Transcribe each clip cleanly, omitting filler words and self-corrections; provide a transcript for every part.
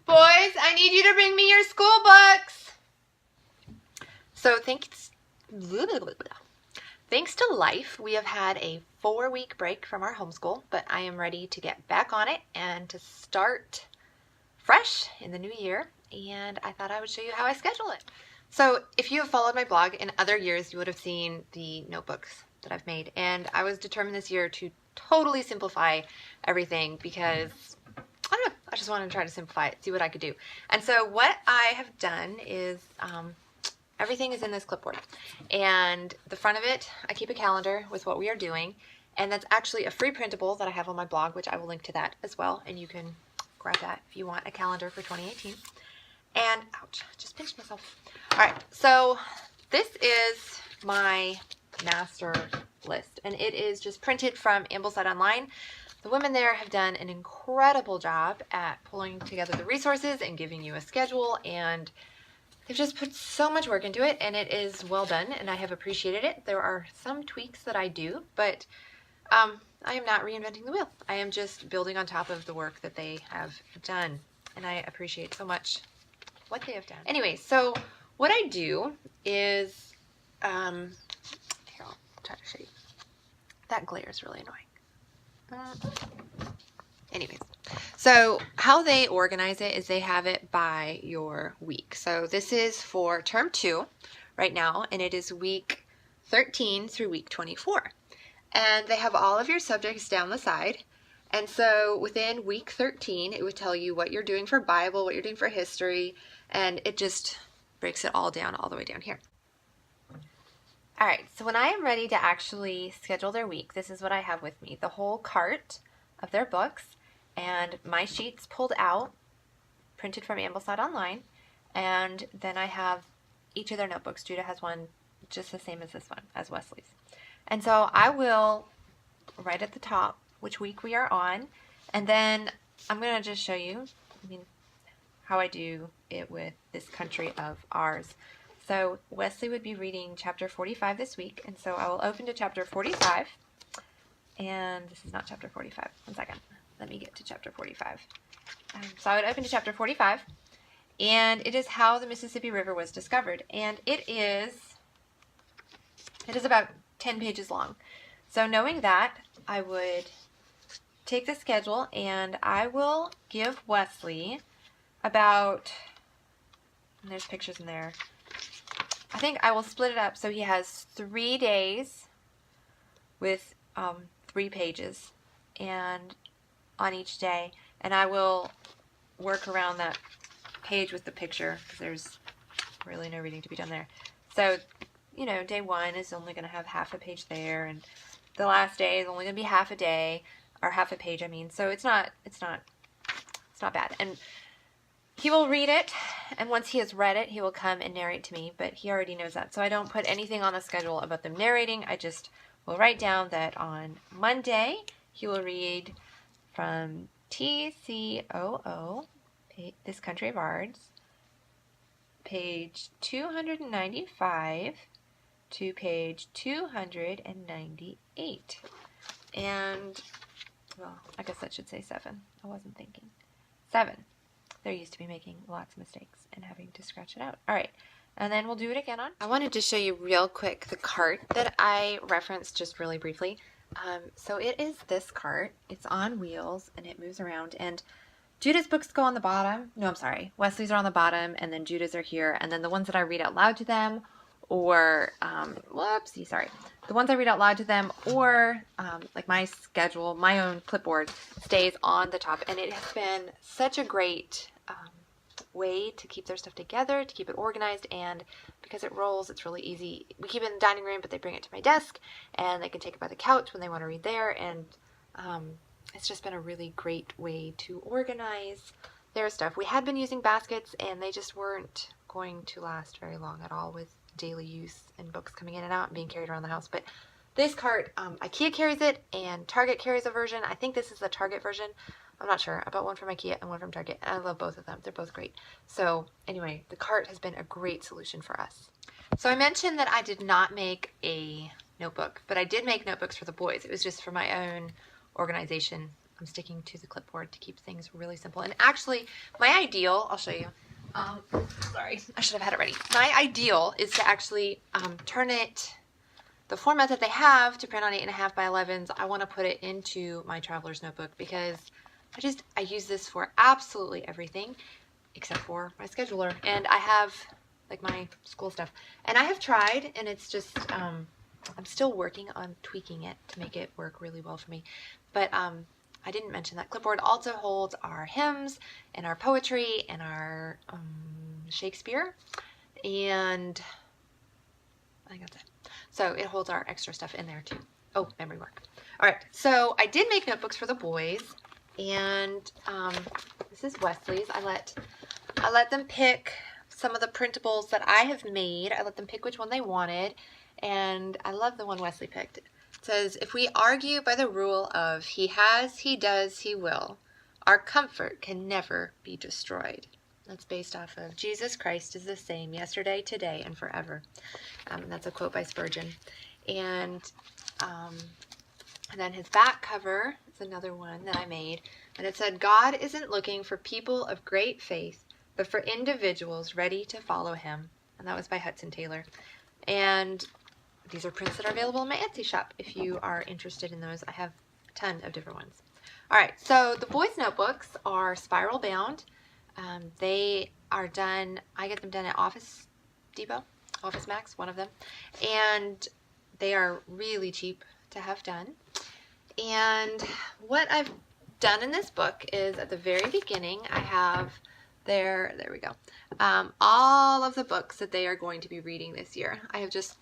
Boys, I need you to bring me your school books. So thanks to life, we have had a 4-week break from our homeschool, but I am ready to get back on it and to start fresh in the new year. And I thought I would show you how I schedule it. So if you have followed my blog in other years, you would have seen the notebooks that I've made. And I was determined this year to totally simplify everything because I don't know, I just wanted to try to simplify it, see what I could do. And so what I have done is everything is in this clipboard. And the front of it, I keep a calendar with what we are doing. And that's actually a free printable that I have on my blog, which I will link to that as well. And you can grab that if you want a calendar for 2018. And, ouch, just pinched myself. All right, so this is my master list. And it is just printed from Ambleside Online. The women there have done an incredible job at pulling together the resources and giving you a schedule, and they've just put so much work into it, and it is well done, and I have appreciated it. There are some tweaks that I do, but I am not reinventing the wheel. I am just building on top of the work that they have done, and I appreciate so much what they have done. Anyway, so what I do is, here, I'll try to show you. That glare is really annoying. Anyways, so how they organize it is they have it by your week. So this is for term 2 right now, and it is week 13 through week 24. And they have all of your subjects down the side. And so within week 13, it would tell you what you're doing for Bible, what you're doing for history, and it just breaks it all down all the way down here. All right, so when I am ready to actually schedule their week, this is what I have with me. The whole cart of their books and my sheets pulled out, printed from Ambleside Online, and then I have each of their notebooks. Judah has one just the same as this one, as Wesley's. And so I will write at the top which week we are on, and then I'm going to just show you how I do it with this country of ours. So Wesley would be reading chapter 45 this week, and so I will open to chapter 45, and this is not chapter 45. One second. Let me get to chapter 45. So I would open to chapter 45, and it is how the Mississippi River was discovered, and it is about 10 pages long. So knowing that, I would take the schedule, and I will give Wesley about, and there's pictures in there, I think I will split it up so he has 3 days with 3 pages and on each day, and I will work around that page with the picture because there's really no reading to be done there. So, you know, day 1 is only going to have half a page there, and the last day is only going to be half a day, or half a page, I mean. So it's not bad. And he will read it, and once he has read it, he will come and narrate to me, but he already knows that. So I don't put anything on the schedule about them narrating. I just will write down that on Monday, he will read from TCOO, This Country of Ours, page 295 to page 298. And, well, I guess that should say 7. I wasn't thinking. 7. They're used to be making lots of mistakes and having to scratch it out. All right, and then we'll do it again on. I wanted to show you real quick the cart that I referenced just really briefly. So it is this cart. It's on wheels and it moves around, and Judah's books go on the bottom. No, I'm sorry. Wesley's are on the bottom, and then Judah's are here, and then the ones that I read out loud to them, or whoopsie, sorry. The ones I read out loud to them, or like my schedule, my own clipboard stays on the top, and it has been such a great way to keep their stuff together, to keep it organized, and because it rolls, it's really easy. We keep it in the dining room, but they bring it to my desk, and they can take it by the couch when they want to read there, and it's just been a really great way to organize their stuff. We had been using baskets, and they just weren't going to last very long at all with daily use and books coming in and out and being carried around the house. But this cart, IKEA carries it, and Target carries a version. I think this is the Target version. I'm not sure. I bought one from IKEA and one from Target, and I love both of them. They're both great. So anyway, the cart has been a great solution for us. So I mentioned that I did not make a notebook, but I did make notebooks for the boys. It was just for my own organization I'm sticking to the clipboard to keep things really simple. And actually, my ideal, I'll show you. Sorry, I should have had it ready. My ideal is to actually turn it, the format that they have to print on 8.5 by 11s, I want to put it into my traveler's notebook because I use this for absolutely everything except for my scheduler. And I have like my school stuff. And I have tried, and it's just, I'm still working on tweaking it to make it work really well for me. But I didn't mention that clipboard also holds our hymns and our poetry and our Shakespeare, and I think that's it. So it holds our extra stuff in there too. Oh, memory work. All right, so I did make notebooks for the boys, and this is Wesley's. I let them pick some of the printables that I have made. I let them pick which one they wanted, and I love the one Wesley picked. It says, if we argue by the rule of he has, he does, he will, our comfort can never be destroyed. That's based off of Jesus Christ is the same yesterday, today, and forever. And that's a quote by Spurgeon. And then his back cover is another one that I made. And it said, God isn't looking for people of great faith, but for individuals ready to follow him. And that was by Hudson Taylor. And these are prints that are available in my Etsy shop. If you are interested in those, I have a ton of different ones. All right, so the boys' notebooks are spiral bound. They are done, I get them done at Office Depot, Office Max, one of them. And they are really cheap to have done. And what I've done in this book is at the very beginning, I have there we go, all of the books that they are going to be reading this year. I have just,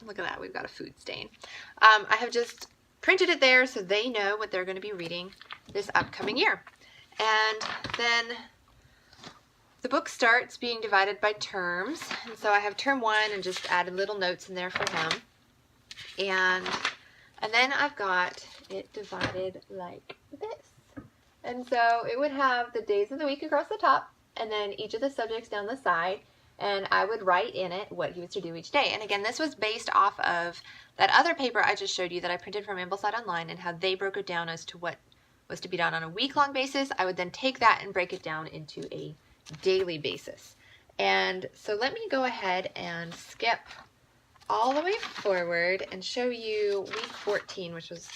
look at that, we've got a food stain. I have just printed it there so they know what they're going to be reading this upcoming year. And then the book starts being divided by terms. And so I have term 1 and just added little notes in there for him. And then I've got it divided like this. And so it would have the days of the week across the top, and then each of the subjects down the side, and I would write in it what he was to do each day. And again, this was based off of that other paper I just showed you that I printed from Ambleside Online, and how they broke it down as to what was to be done on a week-long basis. I would then take that and break it down into a daily basis. And so let me go ahead and skip all the way forward and show you week 14, which was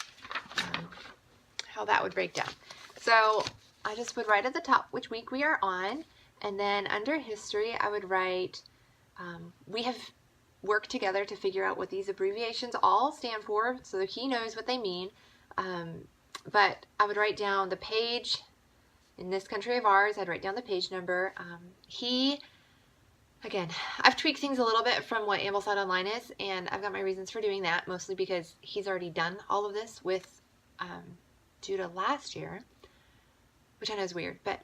how that would break down. So I just would write at the top which week we are on, and then under history I would write, we have worked together to figure out what these abbreviations all stand for so that he knows what they mean. But I would write down the page. In this country of ours, I'd write down the page number. Again, I've tweaked things a little bit from what Ambleside Online is, and I've got my reasons for doing that, mostly because he's already done all of this with Judah last year, which I know is weird, but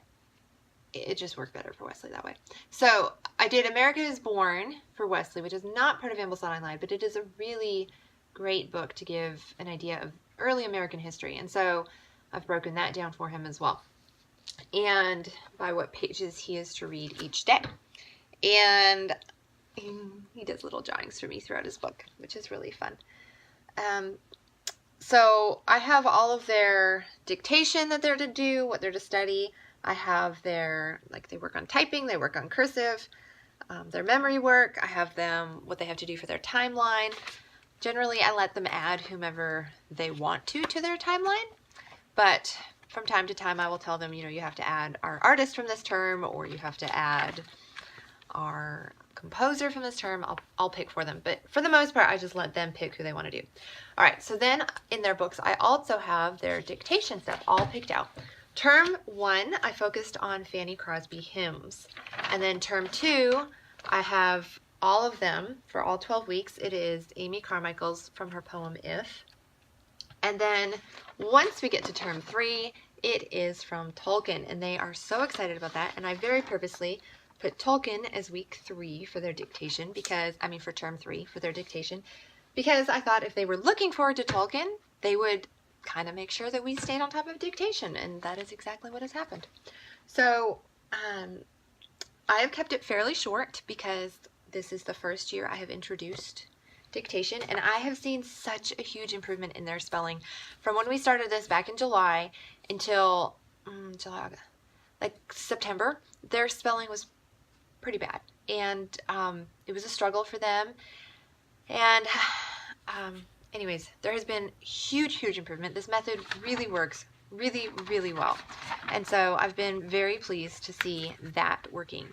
it just worked better for Wesley that way. So I did America is Born for Wesley, which is not part of Ambleside Online, but it is a really great book to give an idea of early American history. And so I've broken that down for him as well, and by what pages he is to read each day. And he does little drawings for me throughout his book, which is really fun. So I have all of their dictation that they're to do, what they're to study. I have their, like, they work on typing, they work on cursive, their memory work. I have them, what they have to do for their timeline. Generally, I let them add whomever they want to their timeline. But from time to time, I will tell them, you know, you have to add our artist from this term, or you have to add our composer from this term. I'll pick for them, but for the most part I just let them pick who they want to do. All right, so then in their books I also have their dictation stuff all picked out. Term 1 I focused on Fanny Crosby hymns, and then term 2 I have all of them for all 12 weeks. It is Amy Carmichael's from her poem If, and then once we get to term 3 it is from Tolkien, and they are so excited about that. And I very purposely put Tolkien as week 3 for their dictation, because, I mean for term 3 for their dictation, because I thought if they were looking forward to Tolkien, they would kind of make sure that we stayed on top of dictation, and that is exactly what has happened. So I have kept it fairly short because this is the first year I have introduced dictation, and I have seen such a huge improvement in their spelling from when we started this back in July until like September. Their spelling was pretty bad, and it was a struggle for them. And anyways, there has been huge improvement. This method really works really well, and so I've been very pleased to see that working.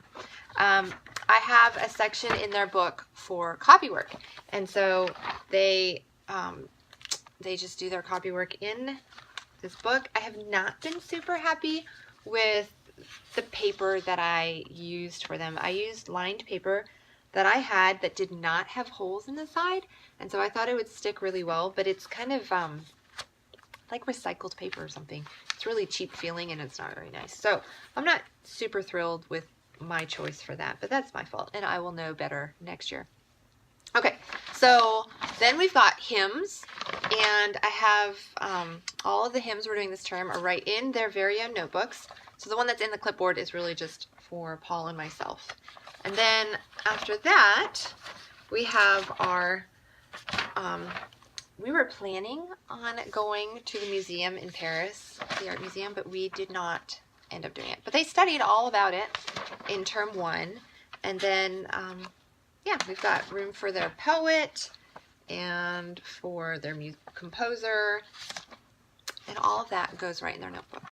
I have a section in their book for copy work, and so they just do their copy work in this book. I have not been super happy with the paper that I used for them. I used lined paper that I had that did not have holes in the side, and so I thought it would stick really well, but it's kind of like recycled paper or something. It's really cheap feeling and it's not very nice. So I'm not super thrilled with my choice for that, but that's my fault, and I will know better next year. Okay, so then we've got hymns, and I have all of the hymns we're doing this term are right in their very own notebooks. So the one that's in the clipboard is really just for Paul and myself. And then after that, we have our, we were planning on going to the museum in Paris, the art museum, but we did not end up doing it. But they studied all about it in term 1. And then, yeah, we've got room for their poet and for their composer, and all of that goes right in their notebook.